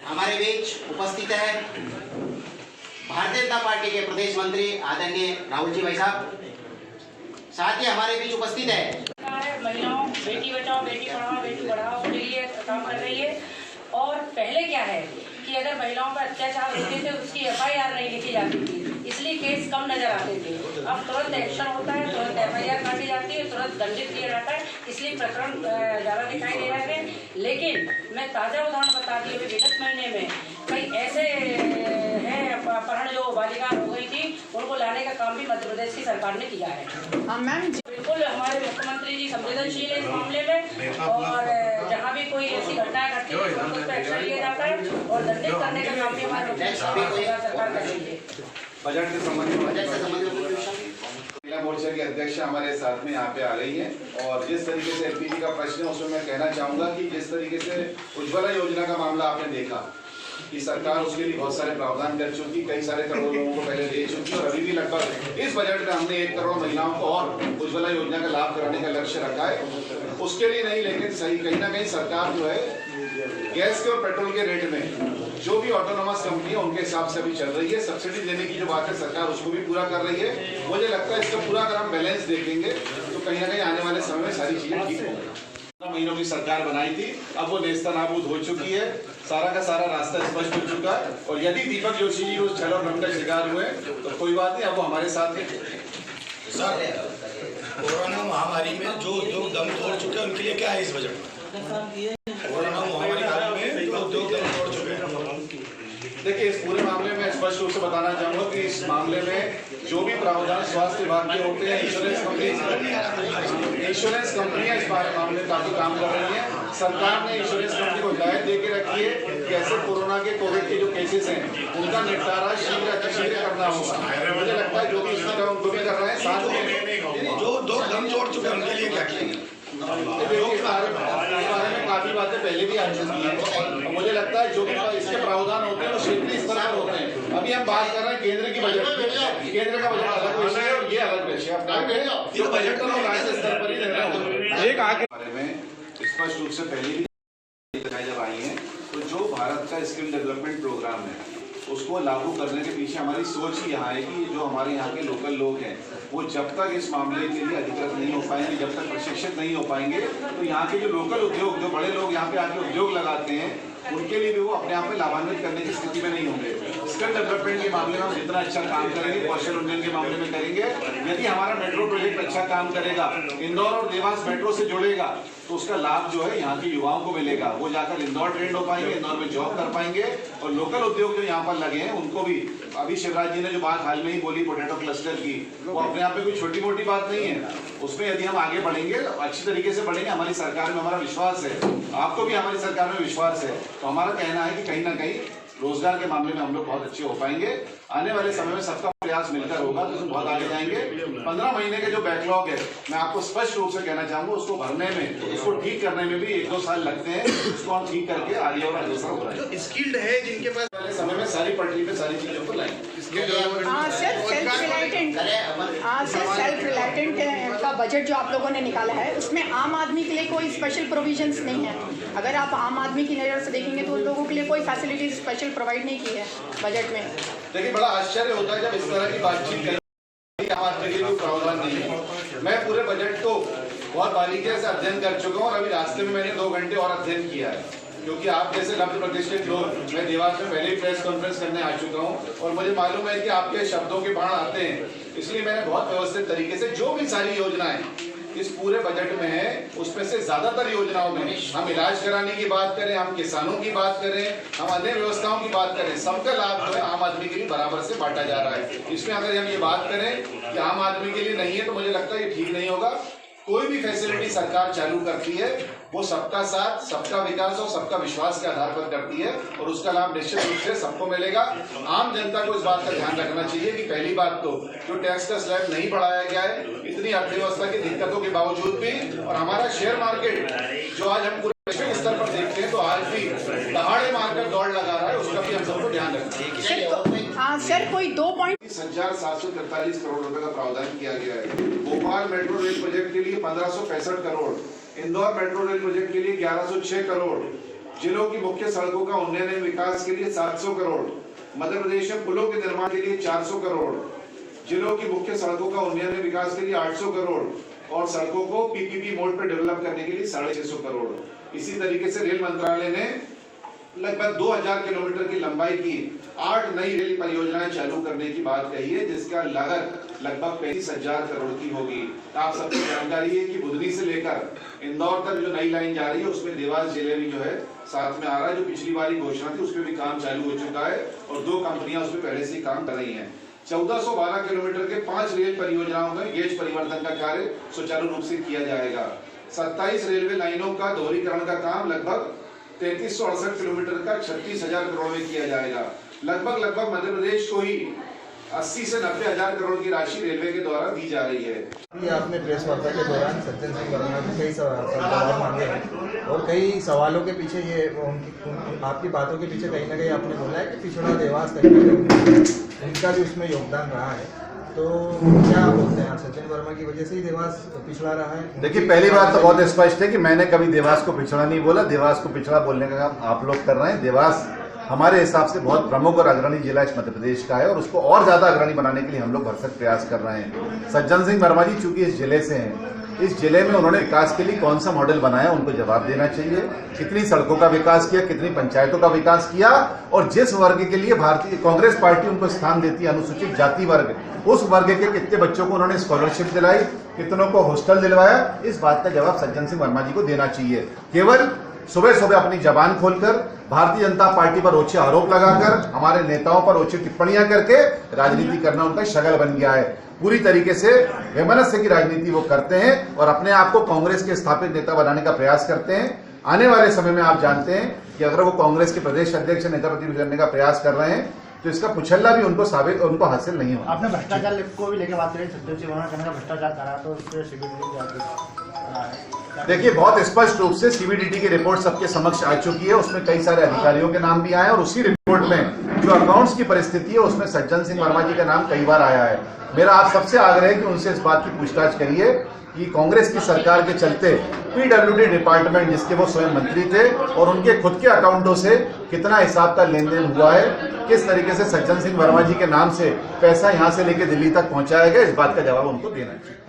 हमारे बीच उपस्थित है भारतीय जनता पार्टी के प्रदेश मंत्री आदरणीय राहुल जी भाई साहब। साथ ही हमारे बीच उपस्थित है महिलाओं बेटी बचाओ बेटी पढ़ाओ बेटी पढ़ाओ के लिए काम कर रही है। और पहले क्या है कि अगर महिलाओं पर अत्याचार होते थे उसकी FIR नहीं लिखी जाती थी, इसलिए केस कम नजर आते थे। अब तुरंत एक्शन होता है, तुरंत FIR काटी जाती है, तुरंत दंडित किया जाता है, इसलिए प्रकरण ज़्यादा दिखाई दे रहे हैं। लेकिन मैं ताज़ा उदाहरण बता दी, विगत महीने में कई ऐसे हैं अपहरण जो बालिका हो गई थी, उनको लाने का काम भी मध्य प्रदेश की सरकार ने किया है। मैम बिल्कुल हमारे मुख्यमंत्री जी संवेदनशील है इस मामले में, और जहाँ भी कोई ऐसी घटनाएं घटती है तो उस पर एक्शन लिया जाता है और दंडित करने का काम भी हमारे सरकार कर रही है। बजट के संबंध में महिला मोर्चा की अध्यक्ष हमारे साथ में यहाँ पे आ रही है। और जिस तरीके से LPG का प्रश्न है उसमें मैं कहना चाहूंगा कि जिस तरीके से उज्ज्वला योजना का मामला आपने देखा कि सरकार उसके लिए बहुत सारे प्रावधान कर चुकी, कई सारे करोड़ लोगों को पहले दे चुकी, और अभी भी लगभग इस बजट में हमने 1 करोड़ महिलाओं को और उज्ज्वला योजना का लाभ कराने का लक्ष्य रखा है। उसके लिए नहीं, लेकिन सही कहीं ना कहीं सरकार जो है गैस के और पेट्रोल के रेट में जो भी ऑटोनोमस कंपनी है उनके हिसाब से अभी चल रही है। सब्सिडी देने की जो बात है सरकार उसको भी पूरा कर रही है। मुझे लगता है इसका पूरा अगर हम बैलेंस देखेंगे तो कहीं ना कहीं आने वाले समय में सारी चीजें ठीक होंगी। महीनों की सरकार बनाई थी, अब वो नेस्तनाबूद हो चुकी है, सारा का सारा रास्ता स्पष्ट हो चुका है। और यदि दीपक जोशी जी उस छल और भ्रम का शिकार हुए तो कोई बात नहीं, अब वो हमारे साथ है। कोरोना महामारी में जो उद्योग दम तोड़ चुके हैं उनके लिए क्या है इस बजट में? कोरोना महामारी काल में जो उद्योग दम तोड़ चुके हैं, देखिए इस पूरे मामले में स्पष्ट रूप से बताना चाहूंगा कि इस मामले में जो भी प्रावधान स्वास्थ्य विभाग के होते हैं, इंश्योरेंस कंपनियां इस मामले में काफी काम कर रही है। सरकार ने इंश्योरेंस कंपनी को हिदायत दे के रखी है कि ऐसे कोरोना के कोविड के जो केसेस हैं उनका निपटारा शीघ्र करना होगा। मुझे लगता है जो भी इसमें उनको भी कर रहे हैं, साथ में जो उद्योग दम तोड़ चुके हैं उनके लिए क्या किया? इस बारे में काफी बातें पहले भी आ चुकी है। मुझे लगता है जो भी इसके प्रावधान होते हैं वो क्षेत्रीय स्तर पर होते हैं। अभी हम बात कर रहे हैं केंद्र की बजट की, केंद्र का बजट अलग विषय है और ये अलग विषय है। जो बजट तो राज्य स्तर पर ही रहना होगा। एक आगे बारे में स्पष्ट रूप से पहले भी जब आई है, तो जो भारत का स्किल डेवलपमेंट प्रोग्राम है उसको लागू करने के पीछे हमारी सोच ही यहाँ है कि जो हमारे यहाँ के लोकल लोग हैं वो जब तक इस मामले के लिए अधिकृत नहीं हो पाएंगे, जब तक प्रशिक्षित नहीं हो पाएंगे, तो यहाँ के जो लोकल उद्योग, जो बड़े लोग यहाँ पे आके उद्योग लगाते हैं, उनके लिए भी वो अपने आप में लाभान्वित करने की स्थिति में नहीं होंगे। स्किल डेवलपमेंट के मामले में हम जितना अच्छा काम करेंगे, कौशल उन्नयन के मामले में करेंगे। यदि हमारा मेट्रो प्रोजेक्ट अच्छा काम करेगा, इंदौर और देवास मेट्रो से जुड़ेगा, तो उसका लाभ जो है यहाँ के युवाओं को मिलेगा। वो जाकर इंदौर ट्रेंड हो पाएंगे, इंदौर में जॉब कर पाएंगे, और लोकल उद्योग जो यहाँ पर लगे हैं उनको भी, अभी शिवराज जी ने जो बात हाल में ही बोली पोटैटो क्लस्टर की, वो अपने आप में कोई छोटी मोटी बात नहीं है। उसमें यदि हम आगे बढ़ेंगे, अच्छी तरीके से बढ़ेंगे, हमारी सरकार में हमारा विश्वास है, आपको भी हमारी सरकार में विश्वास है, तो हमारा कहना है कि कहीं ना कहीं रोजगार के मामले में हम लोग बहुत अच्छे हो पाएंगे। आने वाले समय में सबका प्रयास मिलकर होगा तो हम बहुत आगे जाएंगे। 15 महीने के जो बैकलॉग है, मैं आपको स्पष्ट रूप से कहना चाहूंगा, उसको भरने में, उसको ठीक करने में भी 1-2 साल लगते हैं। उसको हम ठीक करके आगे और अग्रसर हो रहे हैं। जो स्किल्ड है जिनके पास पहले समय में सारी पटरी पे सारी चीजों को लाएंगे। सेल्फ रिलायटेंट का बजट जो आप लोगों ने निकाला है उसमें आम आदमी के लिए कोई स्पेशल प्रोविजंस नहीं है। अगर आप आम आदमी की नज़र से देखेंगे तो उन लोगों के लिए कोई फैसिलिटी स्पेशल प्रोवाइड नहीं की है बजट में। देखिए बड़ा आश्चर्य होता है जब इस तरह की बातचीत करें, आम आदमी के लिए कोई प्रावधान नहीं है। मैं पूरे बजट को बहुत बारीकी से अध्ययन कर चुका हूँ और अभी रास्ते में मैंने 2 घंटे और अध्ययन किया है, क्योंकि आप जैसे लब्ध प्रतिष्ठित लोग, मैं देवास में पहले ही प्रेस कॉन्फ्रेंस करने आ चुका हूँ और मुझे मालूम है कि आपके शब्दों के बाण आते हैं, इसलिए मैंने बहुत व्यवस्थित तरीके से जो भी सारी योजनाएं इस पूरे बजट में है, उसमें से ज्यादातर योजनाओं में हम इलाज कराने की बात करें, हम किसानों की बात करें, हम अन्य व्यवस्थाओं की बात करें, सबका लाभ जो है आम आदमी के लिए बराबर से बांटा जा रहा है। इसमें अगर हम ये बात करें कि आम आदमी के लिए नहीं है, तो मुझे लगता है ये ठीक नहीं होगा। कोई भी फैसिलिटी सरकार चालू करती है वो सबका साथ, सबका विकास और सबका विश्वास के आधार पर करती है, और उसका लाभ निश्चित रूप से सबको मिलेगा। आम जनता को इस बात का ध्यान रखना चाहिए कि पहली बात तो जो टैक्स का स्लैब नहीं बढ़ाया गया है, इतनी अर्थव्यवस्था की दिक्कतों के बावजूद भी, और हमारा शेयर मार्केट जो आज हम पूरे वैश्विक स्तर पर देखते हैं तो आज भी दहाड़े मारकर दौड़ लगा रहा है, उसका भी हम सबको ध्यान रखना चाहिए। हाँ सर, कोई 2 पॉइंट संचार 743 करोड़ रुपए का प्रावधान किया गया है। भोपाल मेट्रो रेल प्रोजेक्ट के लिए 1565 crore, Indore metro rail project के लिए 1106 करोड़, जिलों की मुख्य सड़कों का उन्नयन एवं विकास के लिए 700 करोड़, मध्य प्रदेश में पुलों के निर्माण के लिए 400 करोड़, जिलों की मुख्य सड़कों का उन्नयन एवं विकास के लिए 800 करोड़ और सड़कों को पीपीपी मोड पर डेवलप करने के लिए 650 करोड़। इसी तरीके से रेल मंत्रालय ने लगभग 2000 किलोमीटर की लंबाई की 8 नई रेल परियोजनाएं चालू करने की बात कही है, जिसका लागत लगभग 35,000 करोड़ की होगी। आप सबको जानकारी है कि बुधनी से लेकर इंदौर तक जो नई लाइन जा रही है उसमें देवास जिले भी जो है साथ में आ रहा है। जो पिछली बार घोषणा थी उसमें भी काम चालू हो चुका है और 2 कंपनियां उसमें पहले से काम कर रही हैं। 1412 किलोमीटर के 5 रेल परियोजनाओं में गेज परिवर्तन का कार्य सुचारू रूप से किया जाएगा। 27 रेलवे लाइनों का दोहरीकरण का काम लगभग 3368 किलोमीटर का 36,000 करोड़ में किया जाएगा। लगभग मध्य प्रदेश को ही 80 से 90,000 करोड़ की राशि रेलवे के द्वारा दी जा रही है। अभी आपने प्रेस वार्ता के दौरान सज्जन सिंह वर्मा के कई सवाल मांगे हैं और कई सवालों के पीछे ये आपकी बातों के पीछे कहीं ना कहीं आपने बोला है कि पिछड़ा देवास कहीं ना कहीं उनका भी उसमें योगदान रहा है। तो क्या बोलते हैं आप, सज्जन वर्मा की वजह से ही देवास पिछड़ा रहा है? देखिए, पहली बात तो बहुत स्पष्ट है कि मैंने कभी देवास को पिछड़ा नहीं बोला। देवास को पिछड़ा बोलने का काम आप लोग कर रहे हैं। देवास हमारे हिसाब से बहुत प्रमुख और अग्रणी जिला इस मध्य प्रदेश का है और उसको और ज्यादा अग्रणी बनाने के लिए हम लोग भरसक प्रयास कर रहे हैं। सज्जन सिंह वर्मा जी चूंकि इस जिले से हैं, इस जिले में उन्होंने विकास के लिए कौन सा मॉडल बनाया उनको जवाब देना चाहिए। कितनी सड़कों का विकास किया, कितनी पंचायतों का विकास किया और जिस वर्ग के लिए भारतीय कांग्रेस पार्टी उनको स्थान देती है, अनुसूचित जाति वर्ग, उस वर्ग के कितने बच्चों को उन्होंने स्कॉलरशिप दिलाई, कितनों को हॉस्टल दिलवाया, इस बात का जवाब सज्जन सिंह वर्मा जी को देना चाहिए। केवल सुबह सुबह अपनी जबान खोलकर भारतीय जनता पार्टी पर ओछे आरोप लगाकर, हमारे नेताओं पर ओछी टिप्पणियां करके राजनीति करना उनका शगल बन गया है। पूरी तरीके से वैमनस्य की राजनीति वो करते हैं और अपने आप को कांग्रेस के स्थापित नेता बनाने का प्रयास करते हैं। आने वाले समय में आप जानते हैं कि अगर वो कांग्रेस के प्रदेश अध्यक्ष नेता प्रतिनिधि करने का प्रयास कर रहे हैं तो इसका पुछल्ला भी उनको हासिल नहीं होगा। आपने भ्रष्टाचार को भी लेकर बात करी, सज्जन सिंह वर्मा कहने का भ्रष्टाचार करा तो उससे देखिए, बहुत स्पष्ट रूप से सीबीडीटी की रिपोर्ट सबके समक्ष आ चुकी है। उसमें कई सारे अधिकारियों के नाम भी आए और उसी रिपोर्ट में जो अकाउंट्स की परिस्थिति है उसमें सज्जन सिंह वर्मा जी का नाम कई बार आया है। मेरा आप सबसे आग्रह है कि उनसे इस बात की पूछताछ करिए कि कांग्रेस की सरकार के चलते पीडब्ल्यूडी डिपार्टमेंट, जिसके वो स्वयं मंत्री थे, और उनके खुद के अकाउंटों से कितना हिसाब का लेन देन हुआ है, किस तरीके से सज्जन सिंह वर्मा जी के नाम से पैसा यहां से लेकर दिल्ली तक पहुंचाया गया, इस बात का जवाब उनको देना चाहिए।